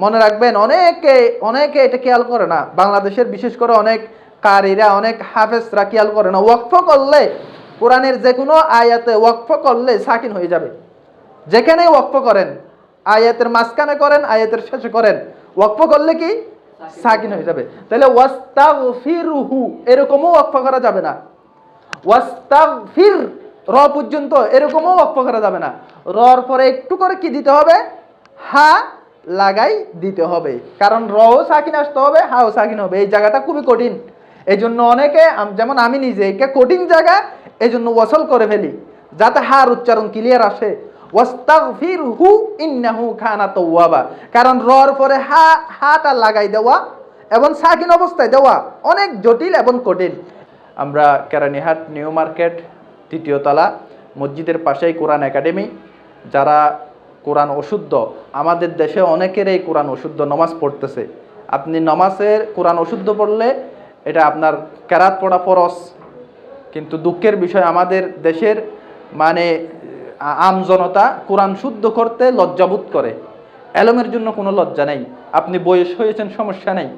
মনে রাখবেন, অনেকে এটা খেয়াল করে না। বাংলাদেশের বিশেষ করে অনেক কারীরা, অনেক হাফেজরা খেয়াল করে না, ওয়াকফ করলে কোরআনের যে কোনো আয়াতে ওয়াকফ করলে সাকিন হয়ে যাবে। যেখানেই ওয়াকফ করেন, আয়াতের মাঝখানে করেন, আয়াতের শেষে করেন, ওয়াকফ করলে কি সাকিন হয়ে যাবে। তাহলে ওয়াস্তাগফিরহু এরকমও ওয়াকফ করা যাবে না। ওয়াস্তাগফির র পর্যন্ত এরকমও ওয়াকফ করা যাবে না। রর পরে একটু করে কি দিতে হবে? হা লাগাই দিতে হবে, কারণ রও সাকিন আসতে হবে, হাও সাকিন হবে। এই জায়গাটা খুবই কঠিন। এই জন্য অনেকে, যেমন আমি নিজে, একে কঠিন জায়গা, এই জন্য ওয়াসল করে ফেলি যাতে হার উচ্চারণ ক্লিয়ার আসে। ওয়াস্তাগফিরহু ইন্নাহু কানা তাওয়াবা, কারণ রর পরে হাটা লাগাই দেওয়া এবং সাকিন অবস্থায় দেওয়া অনেক জটিল এবং কঠিন। আমরা কেরানীহাট নিউ মার্কেট ৩য় তলা মসজিদের পাশেই কোরআন একাডেমি। যারা কোরআন অশুদ্ধ, আমাদের দেশে অনেকেরই কোরআন অশুদ্ধ, নমাজ পড়তেছে। আপনি নমাজের কোরআন অশুদ্ধ পড়লে এটা আপনার কেরাত পড়া ফরজ, কিন্তু দুঃখের বিষয় আমাদের দেশের আমজনতা কোরআন শুদ্ধ করতে লজ্জাবোধ করে। এলমের জন্য কোনো লজ্জা নেই। আপনি বয়স হয়েছেন, সমস্যা নেই।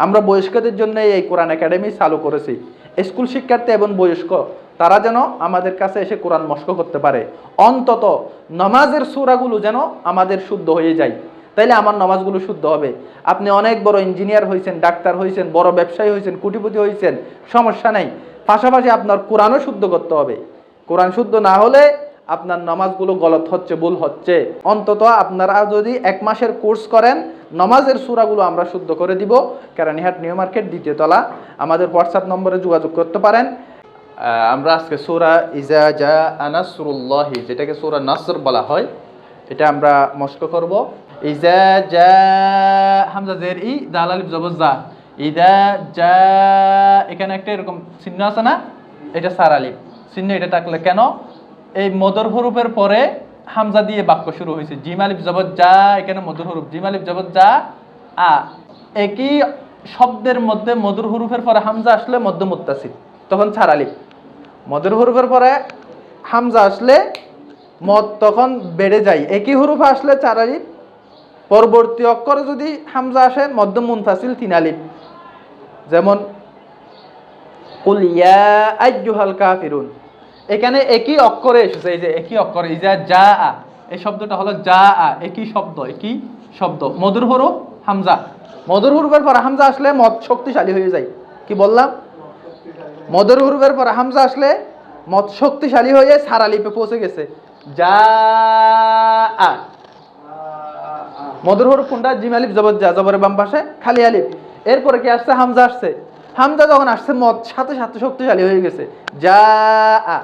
আমরা বয়স্কদের জন্য এই কোরআন একাডেমি চালু করেছি। স্কুল শিক্ষার্থী এবং বয়স্ক তারা যেন আমাদের কাছে এসে কোরআন মস্ক করতে পারে, অন্তত নামাজের সূরাগুলো যেন আমাদের শুদ্ধ হয়ে যায়, তাইলে আমার নামাজগুলো শুদ্ধ হবে। আপনি অনেক বড় ইঞ্জিনিয়ার হয়েছেন, ডাক্তার হয়েছেন, বড় ব্যবসায়ী হয়েছেন, কোটিপতি হয়েছেন, সমস্যা নেই। পাশাপাশি আপনার কোরআনও শুদ্ধ করতে হবে। কোরআন শুদ্ধ না হলে আপনার নামাজগুলো গলত হচ্ছে, ভুল হচ্ছে। অন্তত আপনারা যদি 1 মাসের কোর্স করেন, নামাজের সূরাগুলো আমরা শুদ্ধ করে দিব। কেরানীহাট নিউ মার্কেট 2য় তলা। আমাদের হোয়াটসঅ্যাপ নম্বরে যোগাযোগ করতে পারেন। আমরা আজকে সূরা ইজা জাআ নাসরুল্লাহি, যেটাকে সূরা নাসর বলা হয়, এটা আমরা মস্ক করব। ইজা জাআ, হামজা জের ই, দাল আলিফ জবর জা, ইজা জাআ, এখানে একটা এরকম চিহ্ন আছে না, এটা সার আলিফ চিহ্ন। এটা থাকলে কেন? এই মদর হরফের পরে হামজা দিয়ে বাক্য শুরু হয়েছে। জিম আলিফ জবর যা, এখানে মদর হরফ, জিম আলিফ জবর যা আ। একই শব্দের মধ্যে মদর হরফের পরে হামজা আসলে মধ্য মুত্তাসিল, তখন ছাড় আলিফ। মদর হরফের পরে হামজা আসলে মদ তখন বেড়ে যায়। একই হরফ আসলে চার আলিফ, পরবর্তী অক্ষরে যদি হামজা আসে মধ্য মুনফাসিল 3 আলিফ। যেমন কুল ইয়া আইয়ুহাল কাফিরুন, এখানে একই অক্ষরে এসেছে। এই যে একই অক্ষরে ইজা জাআ, এই শব্দটা হলো জাআ, একই শব্দ। মধুর হরফ হামজা, মধুর হরফের পর হামজা আসলে মদ শক্তিশালী হয়ে যায়। কি বললাম? মধুর হরফের পর হামজা আসলে মদ শক্তিশালী হয়ে সার আলিফে পৌঁছে গেছে। জাআ, মধুর হরফ কোনটা? জিম আলিফ জবর যা, জবরের বাম পাশে খালি আলিফ। এরপরে কি আসছে? হামজা আসছে। হামজা যখন আসছে মদ সাথে সাথে শক্তিশালী হয়ে গেছে। জাআ,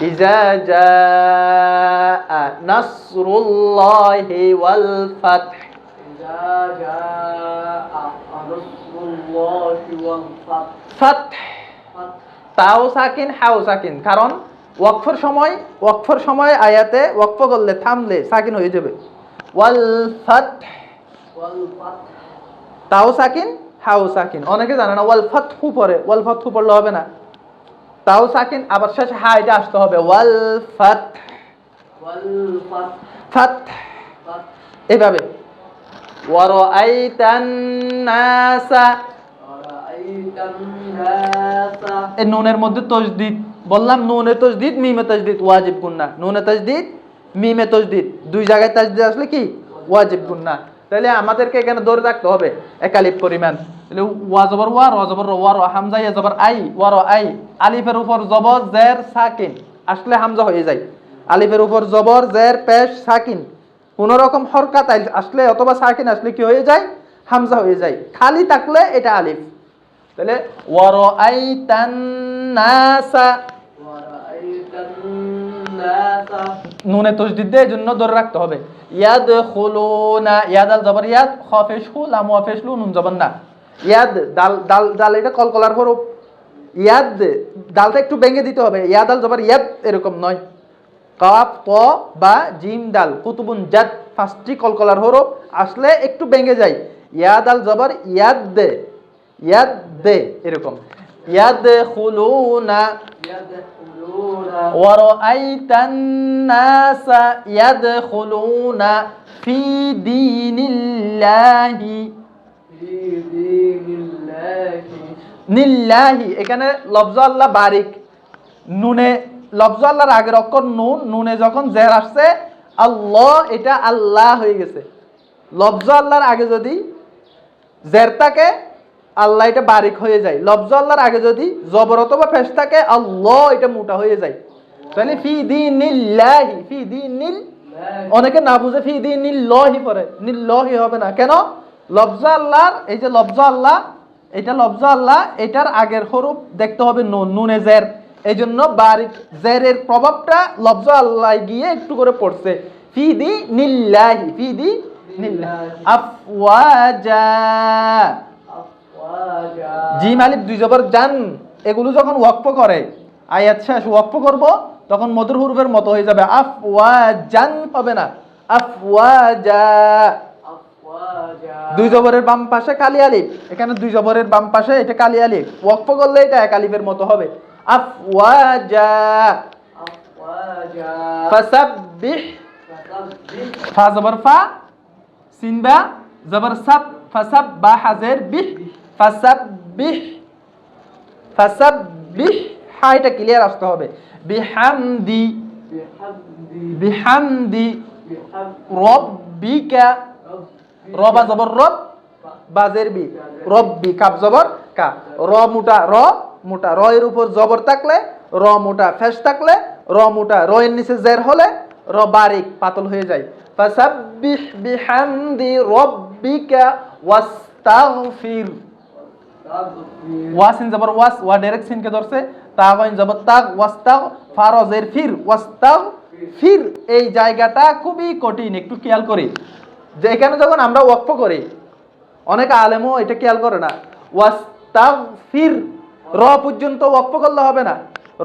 ইজা জাআ নাসরুল্লাহি ওয়াল ফাতহ, ইজা জাআ নাসরুল্লাহি ওয়াল ফাতহ। তাও সাকিন, হাও সাকিন, কারণ ওয়াকফের সময় আয়াতে ওয়াকফ করলে, থামলে সাকিন হয়ে যাবে। ওয়াল ফাতহ, তাও সাকিন, হাও সাকিন। অনেকে জানে না ওয়াল ফাতহু পড়ে, ওয়াল ফাতহু পড়লে হবে না, তাও সাকিন, আবার শেষে হা এটা আসতে হবে। ওয়াল ফাতহ, ফাতহ, এভাবে। ওয়া রাআইতান নাসা, এই নুনের মধ্যে তাসদীদ বললাম, নুনে তাসদীদ, মিমে তাসদীদ, ওয়াজিব গুন্না। নুনে তাসদীদ, মিমে তাসদীদ, দুই জায়গায় তাসদীদ আসলে কি? ওয়াজিব গুন্না। তাহলে আমাদেরকে এখানে ধরে রাখতে হবে একালিফ পরিমাণ। তাহলে ওয়া জবর ওয়া, র জবর র, ওয়া র, হামজা ইয়া জবর আই, ওয়া র আই। আলিফের উপর জবর জের সাকিন আসলে হামজা হয়ে যায়। আলিফের উপর জবর জের পেশ সাকিন, কোন রকম হরকাত আসলে অথবা সাকিন আসলে কি হয়ে যায়? হামজা হয়ে যায়। খালি থাকলে এটা আলিফ। তাহলে ওয়া রাআইতান নাসা, নুনে তাসদীদ দিয়ে জন্য ধরে রাখতে হবে। ইয়াদখুলুনা, ইয়াদাল জবর ইয়াদ, খ পেশু, লাম ওয়া পেশলু, নুন জবর না। ইয়াদ, দাল এটা কলকলার হরফ। ইয়াদ, দালটা একটু ভেঙে দিতে হবে। ইয়াদাল জবর ইয়াদ এরকম নয়। কাফ, ত, বা, জিম, দাল, কুতুবুন, জাদ, 5টি কলকলার হরফ আসলে একটু ভেঙে যায়। ইয়াদাল জবর ইয়াদ, ইয়াদ এরকম। ইয়াদখুলুনা, ওয়ারাআইতান নাসা ইয়াদখুলুনা ফি দীনিল্লাহি নিল্লাহি। এখানে লফজ আল্লাহ বারিক, নুনে লফজ আল্লাহর আগের অক্ষর নুন, নুনে যখন জের আসছে আল্লাহ, এটা আল্লাহ হয়ে গেছে। লফজ আল্লাহর আগে যদি জের থাকে আল্লাহ, এটা বারিক হয়ে যায়। লফজ আল্লাহর আগে যদি জবর অথবা পেশ থাকে আল্লাহ, এটা মোটা হয়ে যায়। তাহলে ফি দীনিল্লাহি, ফি দীনিল, অনেকে না বুঝে ফি দীনিল্লাহি পড়ে, নিল্লাহি হবে না কেন? লফজ আল্লাহর এই যে লফজ আল্লাহ, এটা লফজ আল্লাহ, এটার আগের হরফ দেখতে হবে নুন, নুনে জের, এই জন্য বারিক জেরের প্রভাবটা লফজ আল্লাহ গিয়ে একটু করে পড়ছে। ফি দীনিল্লাহি, ফি দীনিল্লাহি। আফওয়াজা, জিম আলিফ দুই জবর জান, এগুলো যখন ওয়াকফ করে আয়াত শেষ ওয়াকফ করব তখন মধুর হুরফের মতো হয়ে যাবে। আফওয়াজান হবে না, আফওয়াজা। দুই জবরের বাম পাশে কালি আলিফ, এখানে দুই জবরের বাম পাশে এটা কালি আলিফ, ওয়াকফ করলে এটা এক আলিফের মতো হবে। আফওয়াজা। ফাসাব্বিহ, ফা জবর ফা, সিন বা জবর সাব, ফাসাব্বাহ হাজের বিহ, ফাসাব্বিহ, ফাসাব্বিহ, হা এটা ক্লিয়ার আসতে হবে। বিহামদি, বিহামদি রব্বিকা, রবা জবর রব, বাজের বি, রব্বি, কাপ জবর কা, র মোটা, র মোটা, র এর উপর জবর থাকলে র মোটা, ফেস থাকলে র মোটা, র এর নিচে জের হলে র বারিক পাতল হয়ে যায়। ফাসাব্বিহ বিহামদি রব্বিকা ওয়াস্তাগফির। ওয়াসিন জবর ওয়াস, ওয়া ডাইরেক্ট সিন কে ধরছে, তাগাইন জবর তাগ, ওয়াস্তাগ, ফারজের ফির, ওয়াস্তাগফির। এই জায়গাটা খুবই কঠিন, একটু খেয়াল করি যে এখানে যখন আমরা ওয়াকফ করি অনেক আলেমও এটা খেয়াল করে না। ওয়াস্তাগফির র পর্যন্ত ওয়াকফ করলে হবে না,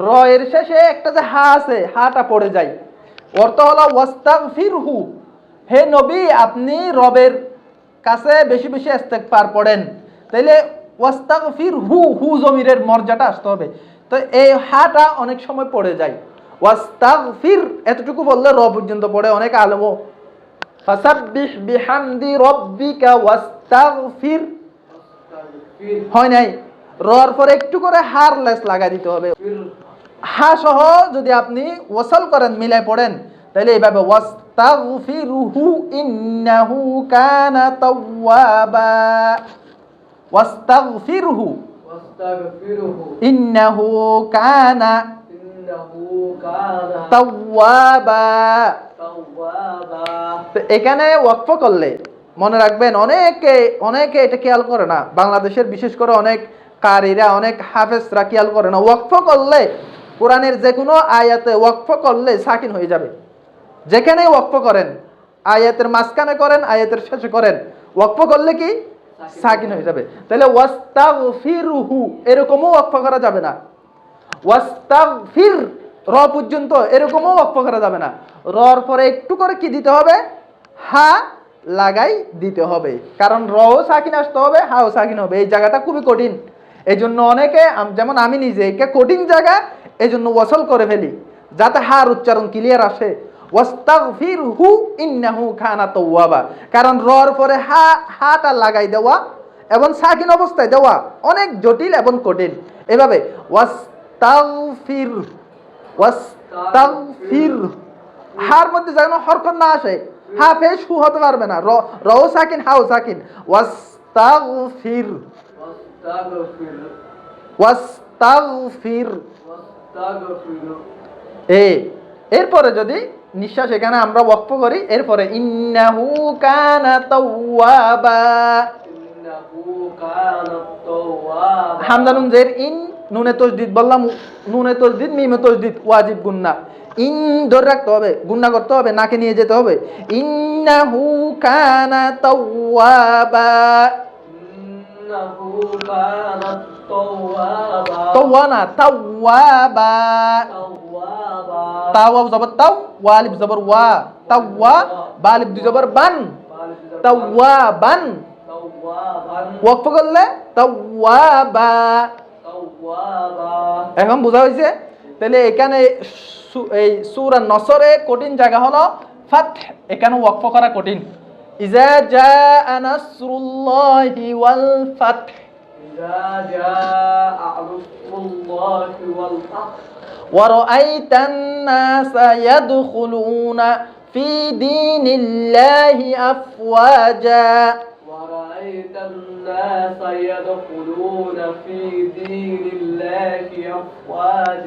র এর শেষে একটা যে হা আছে হাটা পড়ে যায়। অর্থ হলো ওয়াস্তাগফিরহু, হে নবী আপনি রবের কাছে বেশি বেশি ইস্তেগফার পড়েন। তাইলে ওয়াস্তাগফিরহু, হু জমিরের মর্যাদা আসতে হবে। তো এই হাটা অনেক সময় পড়ে যায়। ওয়াস্তাগফির এতটুকু বললে র পর্যন্ত পড়ে অনেক আলেমও। ফাসাব্বিহ বিহামদি রব্বিকা ওয়াস্তাগফির হয় নাই, রর পরে একটু করে হার লেস লাগা দিতে হবে। হা সহ যদি আপনি ওয়াসাল করেন, মিলাই পড়েন, তাহলে এইভাবে ওয়াস্তাগফিরহু ইন্নাহু কানা তাওয়াবা, ওয়াস্তাগফিরহু ইন্নাহু কানা তাওয়াবা। এখানে ওয়াকফ করলে মনে রাখবেন, অনেকে এটা খেয়াল করে না, বাংলাদেশের বিশেষ করে অনেক কারীরা, অনেক হাফেজরা খেয়াল করে না। ওয়াকফ করলে কোরআনের যে কোনো আয়াতে ওয়াকফ করলে সাকিন হয়ে যাবে। যেখানেই ওয়াকফ করেন, আয়াতের মাঝখানে করেন, আয়াতের শেষে করেন, ওয়াকফ করলে কি সাকিন হয়ে যাবে। তাহলে ওয়াস্তাগফিরহু এরকমও ওয়াকফ করা যাবে না। ওয়াস্তাগফির র পর্যন্ত এরকমও ওয়াকফ করা যাবে না। রর পরে একটু করে কি দিতে হবে? হা লাগাই দিতে হবে, কারণ রও সাকিন আসতে হবে, হাও সাকিন হবে। এই জায়গাটা খুবই কঠিন, এই জন্য অনেকে, যেমন আমি নিজে, এটা কঠিন জায়গা, এই জন্য ওয়াসল করে ফেলি যাতে হার উচ্চারণ ক্লিয়ার আসে। ওয়াস্তাগফিরহু ইন্নাহু কানা তাওয়াবা, কারণ রর পরে হাটা লাগাই দেওয়া এবং সাকিন অবস্থায় দেওয়া অনেক জটিল এবং কঠিন। এভাবে ওয়াস্তাগফির, ওয়াস্তাগফির, হার মধ্যে যেন হরকত না আসে, হা পেশ হু হতে পারবে না, রও সাকিন হাও সাকিন। ওয়াস্তাগফির, ওয়াস্তাগফির। এরপরে যদি নিঃশ্বাস এখানে আমরা ওয়াকফ করি, এরপরে ইন্নাহু কানা তাওয়াবা, হামজা নুন জের ইন, নুনে তাসদীদ বললাম, নুনে তাসদীদ মিমে তাসদীদ ওয়াজিব গুন্না। ইন ধরে রাখতে হবে, গুন্না করতে হবে, নাকে নিয়ে যেতে হবে। ইন্নাহু কানা তাওয়াবা, ইন্নাহু কানা তাওয়াবা, তাওয়ানা তাওয়াবা, তাওয়া জবর তাও, ওয়া আলিফ জবর ওয়া, তাওয়া, বা আলিফ দুই জবর বান, তাওয়াবান। ওয়াকফ করলে তাওয়াবা। এখন বোঝা হয়েছে? তাহলে এখানে এই সূরা নসরে কঠিন জায়গা হলো ফাতহ, এখানে ওয়াকফ করা কঠিন। ইজা জাআ নাসরুল্লাহি ওয়াল ফাতহ, ইযা জাআ নাসরুল্লাহি ওয়াল ফাতহ ওয়া রাআইতান নাসা ইয়াদখুলুনা ফি দীনিল্লাহি আফওয়াজা, ورأيت الناس يدخلون في دين الله أفواجا